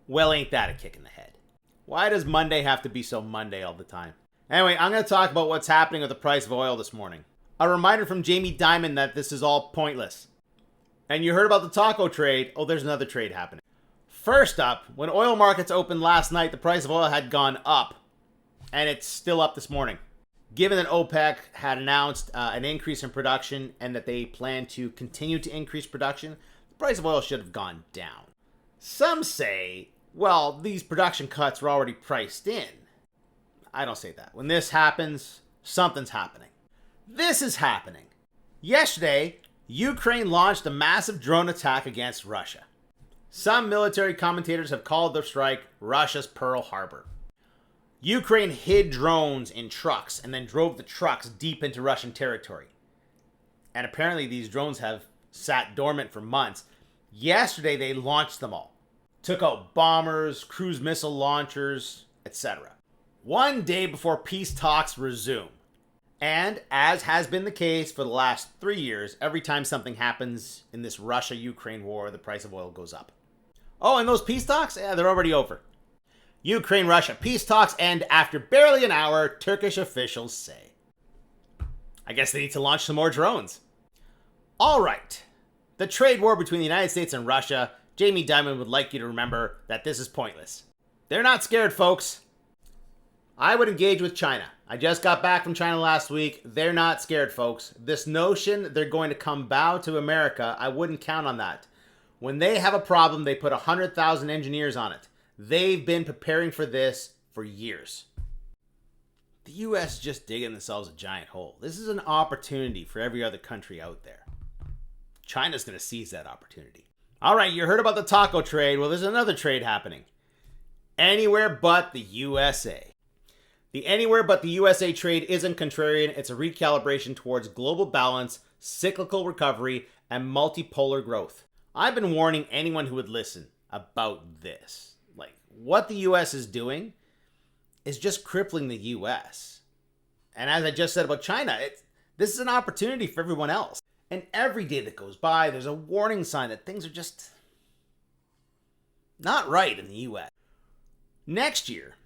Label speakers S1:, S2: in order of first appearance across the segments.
S1: Well, ain't that a kick in the head? Why does Monday have to be so Monday all the time? Anyway, I'm going to talk about what's happening with the price of oil this morning. A reminder from Jamie Dimon that this is all pointless. And you heard about the taco trade. Oh, there's another trade happening. First up, when oil markets opened last night, the price of oil had gone up. And it's still up this morning. Given that OPEC had announced an increase in production and that they plan to continue to increase production, the price of oil should have gone down. Some say, well, these production cuts were already priced in. I don't say that. When this happens, something's happening. This is happening. Yesterday, Ukraine launched a massive drone attack against Russia. Some military commentators have called the strike Russia's Pearl Harbor. Ukraine hid drones in trucks and then drove the trucks deep into Russian territory. And apparently these drones have sat dormant for months. Yesterday they launched them all. Took out bombers, cruise missile launchers, etc. One day before peace talks resume. And as has been the case for the last 3 years, every time something happens in this Russia-Ukraine war, the price of oil goes up. Oh, and those peace talks? Yeah, they're already over. Ukraine-Russia peace talks end after barely an hour, Turkish officials say. I guess they need to launch some more drones. All right. The trade war between the United States and Russia, Jamie Dimon would like you to remember that this is pointless. They're not scared, folks. I would engage with China. I just got back from China last week. They're not scared, folks. This notion they're going to come bow to America, I wouldn't count on that. When they have a problem, they put 100,000 engineers on it. They've been preparing for this for years. The U.S. is just digging themselves a giant hole. This is an opportunity for every other country out there. China's going to seize that opportunity. All right, you heard about the taco trade. Well, there's another trade happening. Anywhere but the USA. The anywhere but the USA trade isn't contrarian. It's a recalibration towards global balance, cyclical recovery, and multipolar growth. I've been warning anyone who would listen about this. Like, what the US is doing is just crippling the US. And as I just said about China, this is an opportunity for everyone else. And every day that goes by, there's a warning sign that things are just not right in the US. Next year,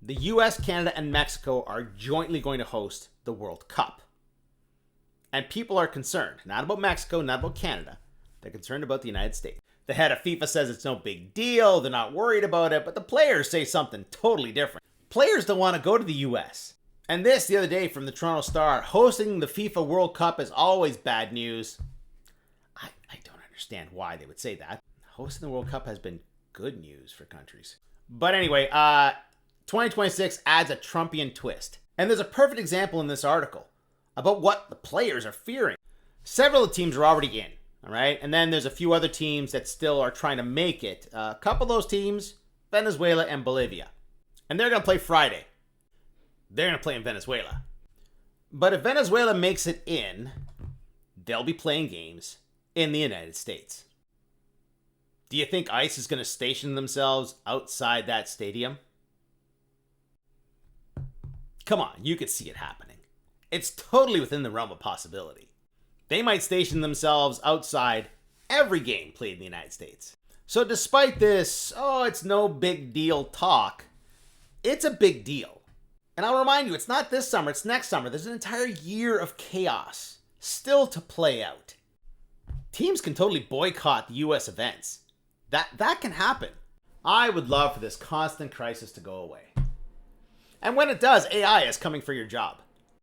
S1: the US, Canada, and Mexico are jointly going to host the World Cup. And people are concerned, not about Mexico, not about Canada. They're concerned about the United States. The head of FIFA says it's no big deal, they're not worried about it, but the players say something totally different. Players don't want to go to the US. And this, the other day from the Toronto Star, hosting the FIFA World Cup is always bad news. I don't understand why they would say that. Hosting the World Cup has been good news for countries. But anyway, 2026 adds a Trumpian twist. And there's a perfect example in this article about what the players are fearing. Several of the teams are already in. All right. And then there's a few other teams that still are trying to make it. A couple of those teams, Venezuela and Bolivia. And they're going to play Friday. They're going to play in Venezuela. But if Venezuela makes it in, they'll be playing games in the United States. Do you think ICE is going to station themselves outside that stadium? Come on, you could see it happening. It's totally within the realm of possibility. They might station themselves outside every game played in the United States. So despite this, it's no big deal talk, it's a big deal. And I'll remind you, it's not this summer, it's next summer. There's an entire year of chaos still to play out. Teams can totally boycott the US events. That can happen. I would love for this constant crisis to go away. And when it does, AI is coming for your job.